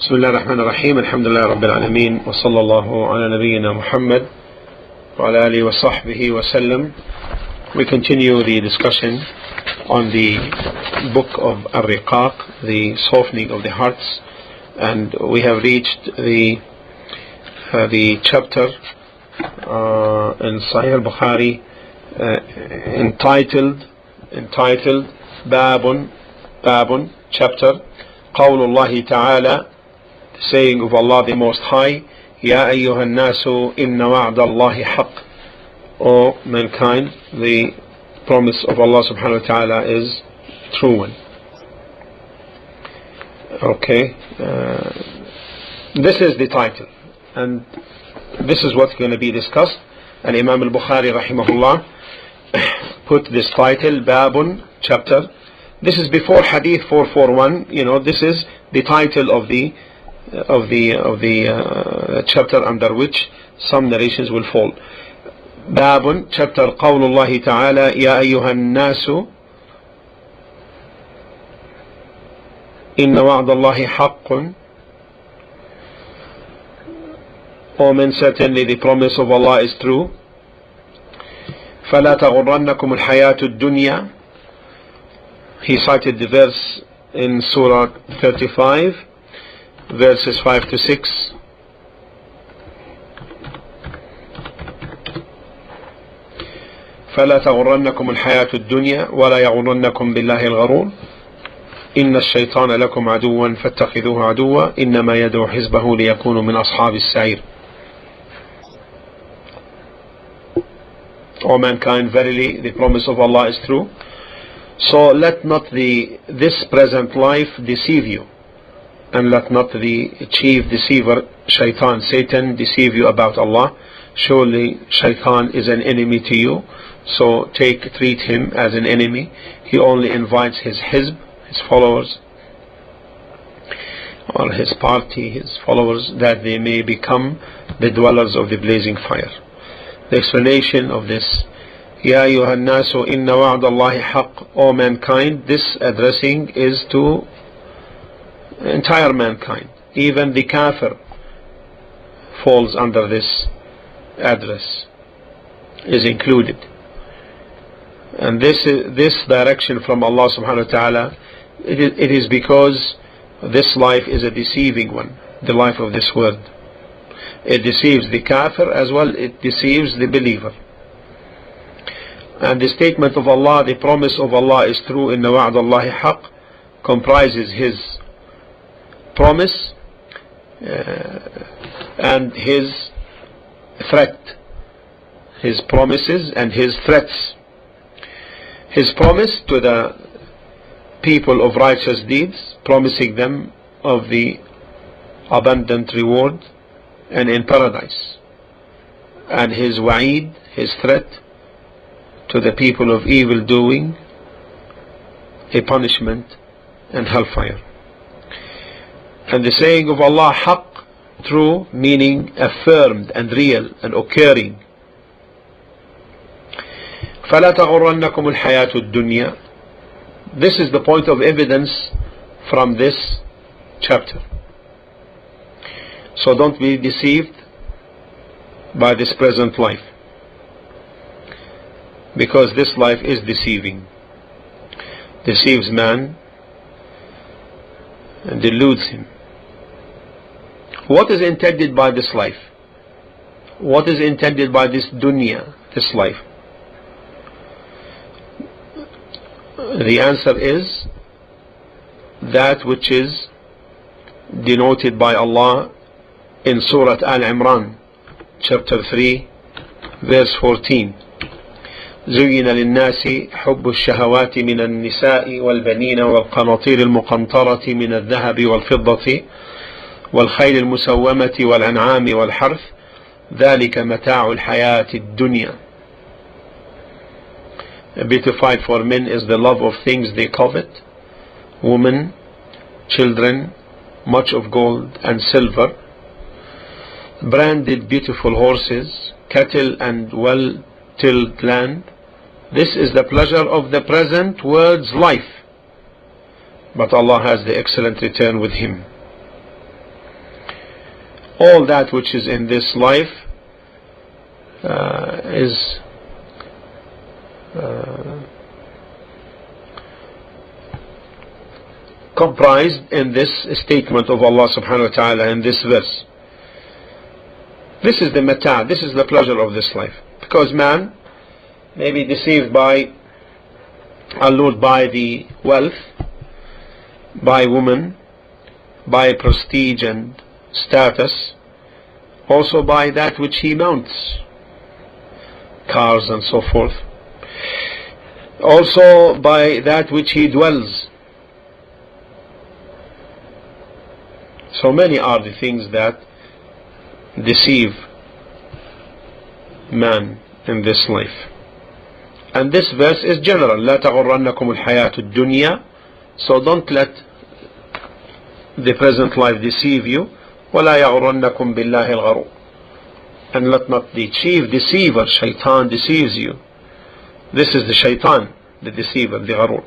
بسم الله الرحمن الرحيم الحمد لله رب العالمين وصلى الله على نبينا محمد وعلى آله وصحبه وسلم. We continue the discussion on the book of Ar-Riqaq, the softening of the hearts, and we have reached the chapter in Sahih Al-Bukhari entitled Babun, chapter قول الله تعالى, saying of Allah the Most High, يا أيها الناس إن وعد الله حق. O mankind, the promise of Allah subhanahu wa ta'ala is true one. Okay, this is the title, and this is what's going to be discussed. And Imam Al-Bukhari rahimahullah put this title, Babun, chapter. This is before Hadith 441. This is the title of the chapter under which some narrations will fall. Babun, chapter قول الله تعالى يا أيها الناس إن وعد الله حق. O men, certainly the promise of Allah is true. فلا تغرنكم الحياة الدنيا. He cited the verse in Surah 35, verses 5 to 6. فلا تغرنكم الحياة الدنيا ولا يغرنكم بالله الغرور إن الشيطان لكم عدوا فاتخذوه عدوا إنما يدعو حزبه ليكونوا من أصحاب السعير. O mankind, verily the promise of Allah is true. So let not this present life deceive you, and let not the chief deceiver, Shaitan, Satan, deceive you about Allah. Surely Shaitan is an enemy to you, so treat him as an enemy. He only invites his hizb, his followers, or his party, his followers, that they may become the dwellers of the blazing fire. The explanation of this, Ya ayyuhan nasu inna wa'da Allahi haqq. O mankind, this addressing is to entire mankind. Even the kafir falls under this address, is included. And this direction from Allah subhanahu wa ta'ala, it is because this life is a deceiving one, the life of this world. It deceives the kafir as well, it deceives the believer. And the statement of Allah, the promise of Allah is true, inna wa'd Allahi haqq, comprises His promise and His threat. His promises and His threats. His promise to the people of righteous deeds, promising them of the abundant reward and in paradise. And His wa'id, His threat to the people of evil doing, a punishment and hellfire. And the saying of Allah, haqq, true, meaning affirmed and real and occurring. فَلَا تَغُرَّنَّكُمُ الْحَيَاةُ الدُّنْيَا. This is the point of evidence from this chapter. So don't be deceived by this present life, because this life is deceiving, deceives man and deludes him. What is intended by this life? What is intended by this dunya, this life? The answer is that which is denoted by Allah in Surah Al-Imran, chapter 3, verse 14. زين للناس حب الشهوات من النساء والبنين والقناطير المقنطرة من الذهب والفضة والخيل المسومة والأنعام والحرث ذلك متاع الحياة الدنيا. Beautified for men is the love of things they covet, women, children, much of gold and silver, branded beautiful horses, cattle and well-tilled land. This is the pleasure of the present world's life, but Allah has the excellent return with Him. all that which is in this life is comprised in this statement of Allah subhanahu wa ta'ala in this verse. This is the mata', this is the pleasure of this life. Because man may be deceived by, allured by the wealth, by woman, by prestige and status, also by that which he mounts, cars and so forth, also by that which he dwells. So many are the things that deceive man in this life. And this verse is general. لا تغرنكم الحياة الدنيا. So don't let the present life deceive you. ولا يغرنكم بالله الغرور. And let not the chief deceiver, shaitan, deceives you. This is the shaitan, the deceiver, the gharur.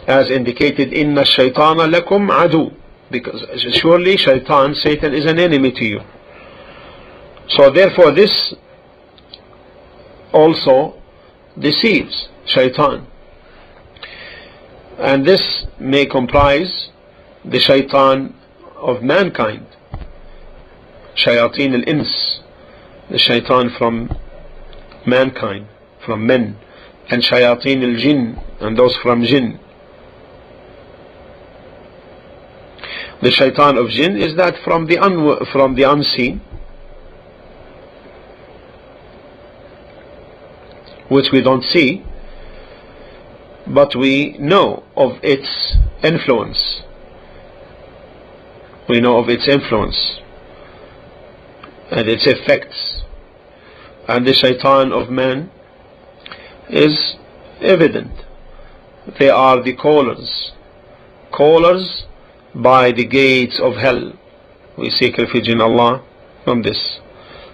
As indicated, إن الشيطان لكم عدو. Because surely shaitan, Satan, is an enemy to you. So therefore this also deceives, shaitan. And this may comprise the shaitan of mankind, shayateen al-ins, the shaitan from mankind, from men, and shayateen al-jinn, and those from jinn. The shaitan of jinn is that from the unseen, which we don't see, but we know of its influence. We know of its influence and its effects. And the shaitan of man is evident. They are the callers by the gates of hell. We seek refuge in Allah from this,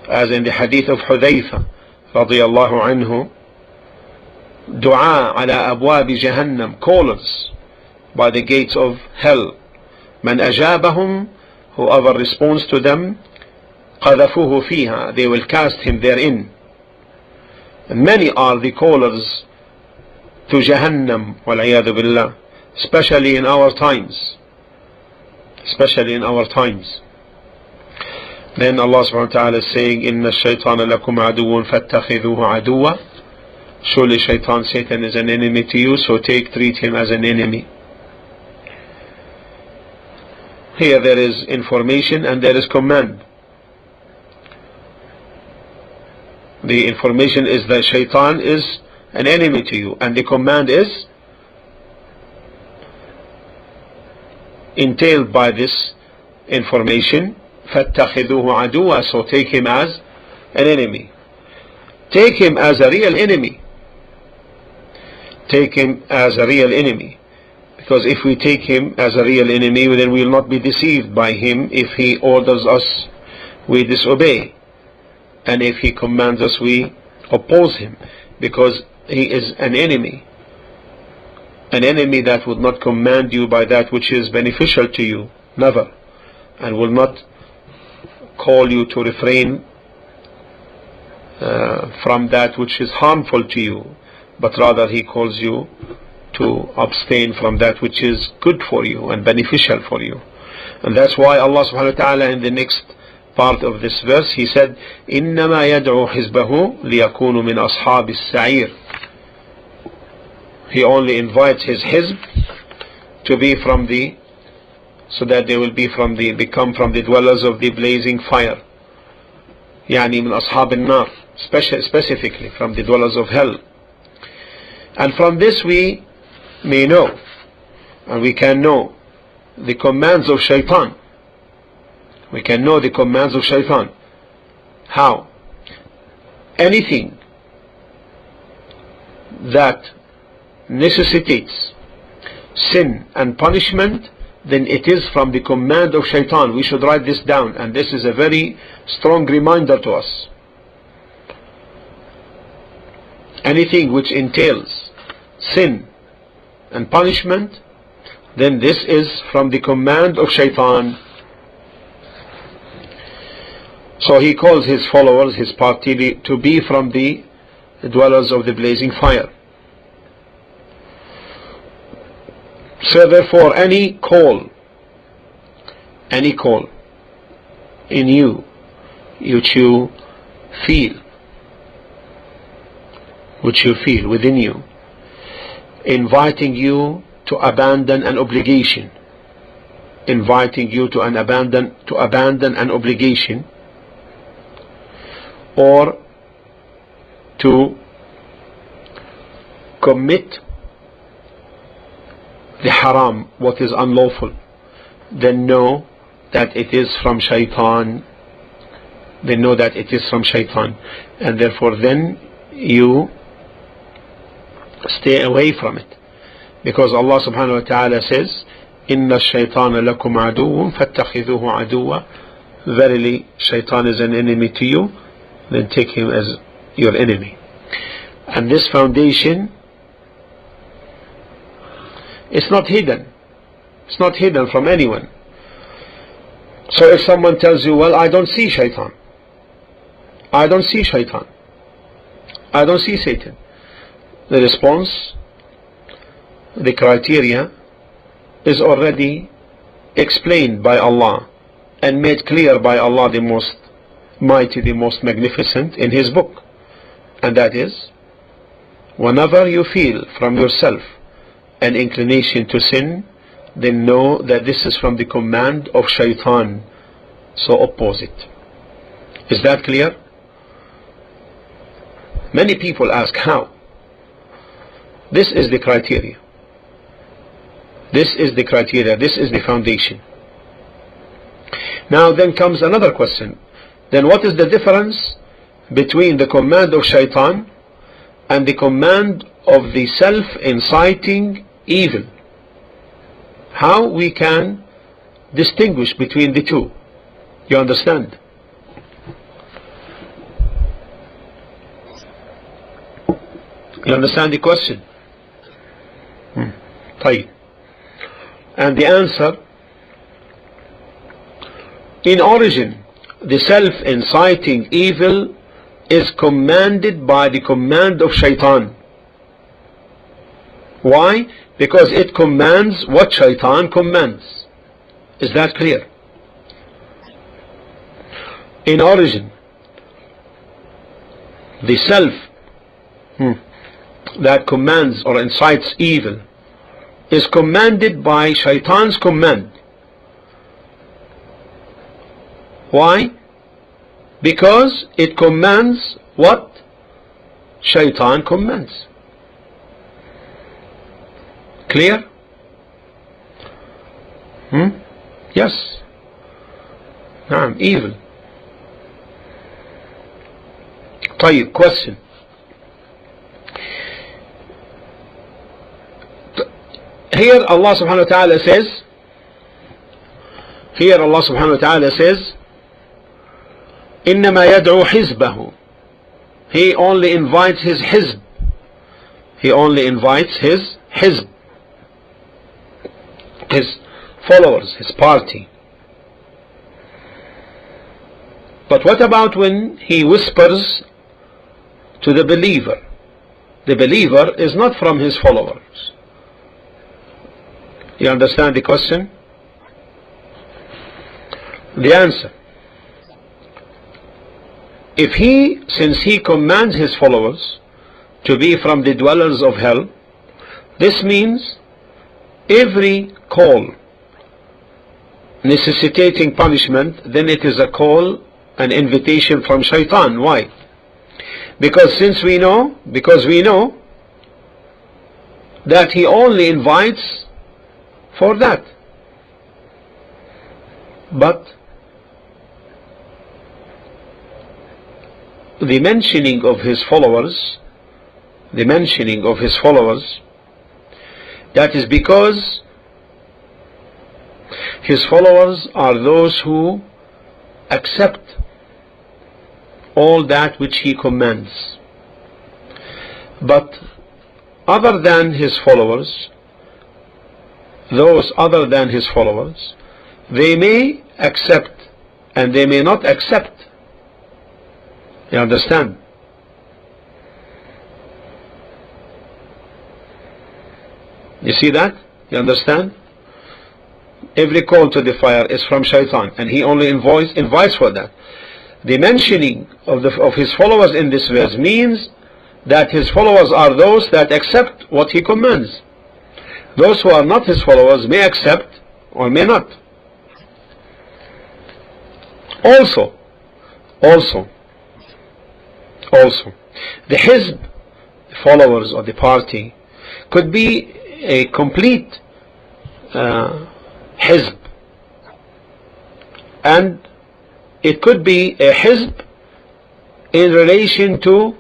as in the hadith of Hudayfa radiyallahu anhu, du'a ala abwab jahannam, callers by the gates of hell. Man ajabahum, whoever responds to them, qadhafuhu fiha, they will cast him therein. And many are the callers to Jahannam, wal-'iyadhu billah, especially in our times. Especially in our times. Then Allah subhanahu wa ta'ala is saying, Inna ash-shaytana lakum aduwwun fattakhidhuhu aduwwa. Surely shaitan, Satan, is an enemy to you, so treat him as an enemy. Here there is information and there is command. The information is that shaitan is an enemy to you, and the command is entailed by this information, فَاتَّخِذُوهُ عَدُوًا, so take him as an enemy. Take him as a real enemy. Take him as a real enemy. Because if we take him as a real enemy, then we will not be deceived by him. If he orders us, we disobey. And if he commands us, we oppose him. Because he is an enemy. An enemy that would not command you by that which is beneficial to you, never, and will not call you to refrain from that which is harmful to you, but rather he calls you to abstain from that which is good for you and beneficial for you. And that's why Allah subhanahu wa ta'ala in the next part of this verse, he said, إِنَّمَا يَدْعُو حِزْبَهُ لِيَكُونُوا مِنْ أَصْحَابِ السَّعِيرِ. He only invites his hizb to be from the, so that they will be from the, become from the dwellers of the blazing fire. يعني من أصحاب النار, specifically from the dwellers of hell. And from this we may know, and we can know the commands of shaitan. We can know the commands of shaitan. How? Anything that necessitates sin and punishment, then it is from the command of shaitan. We should write this down, and this is a very strong reminder to us. Anything which entails sin and punishment, then this is from the command of shaitan. So he calls his followers, his party, to be from the dwellers of the blazing fire. So therefore any call in you which you feel within you, inviting you to abandon an obligation, abandon an obligation, or to commit the haram, what is unlawful, then know that it is from shaitan. And therefore then you stay away from it, because Allah subhanahu wa ta'ala says, inna ash-shaytana lakum aduwwun fattakhidhuhu aduwwa, verily shaitan is an enemy to you, then take him as your enemy. And this foundation is not hidden. It's not hidden from anyone. So if someone tells you, well, I don't see shaitan, I don't see Satan, the response, the criteria is already explained by Allah and made clear by Allah, the most mighty, the most magnificent, in His book. And that is, whenever you feel from yourself an inclination to sin, then know that this is from the command of shaitan, so oppose it. Is that clear? Many people ask, how? This is the criteria. This is the foundation. Now then comes another question. Then what is the difference between the command of shaitan and the command of the self-inciting evil? How we can distinguish between the two? You understand? You understand the question? طيب. And the answer, in origin, the self-inciting evil is commanded by the command of shaitan. Why? Because it commands what shaitan commands. Is that clear? In origin, the self that commands or incites evil is commanded by shaitan's command. Why? Because it commands what shaitan commands. Clear? Yes. Evil. طيب, question. Here Allah subhanahu wa ta'ala says, إنما يدعو حزبه. He only invites his hizb. He only invites his hizb, his followers, his party. But what about when he whispers to the believer? The believer is not from his followers. You understand the question? The answer, since he commands his followers to be from the dwellers of hell, this means every call necessitating punishment, then it is a call, an invitation from shaitan. Why? Because we know that he only invites for that. But the mentioning of his followers, that is because his followers are those who accept all that which he commands. But other than his followers, those other than his followers, they may accept and they may not accept You understand? You see that? You understand? Every call to the fire is from shaitan, and he only invites for that. The mentioning of his followers in this verse means that his followers are those that accept what he commands. Those who are not his followers may accept or may not. Also, the Hizb followers of the party could be a complete Hizb, and it could be a Hizb in relation to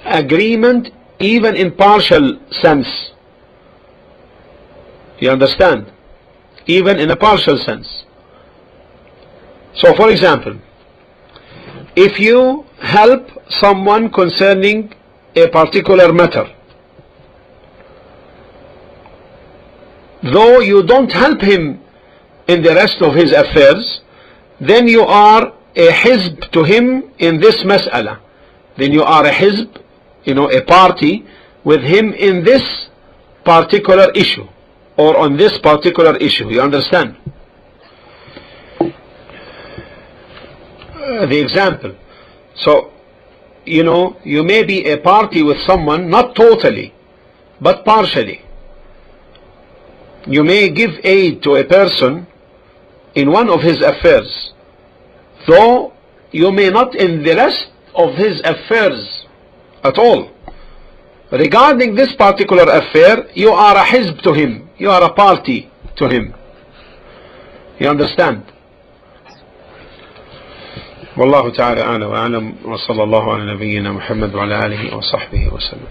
agreement even in partial sense. You understand? Even in a partial sense. So for example, if you help someone concerning a particular matter, though you don't help him in the rest of his affairs, then you are a Hizb to him in this mas'ala. Then you are a Hizb, a party with him in this particular issue, or on this particular issue. You understand? The example. So, you may be a party with someone, not totally, but partially. You may give aid to a person in one of his affairs, though you may not in the rest of his affairs at all. Regarding this particular affair, you are a Hizb to him, you are a party to him. You understand? والله تعالى أعلم وأعلم وصلى الله على نبينا محمد وعلى آله وصحبه وسلم.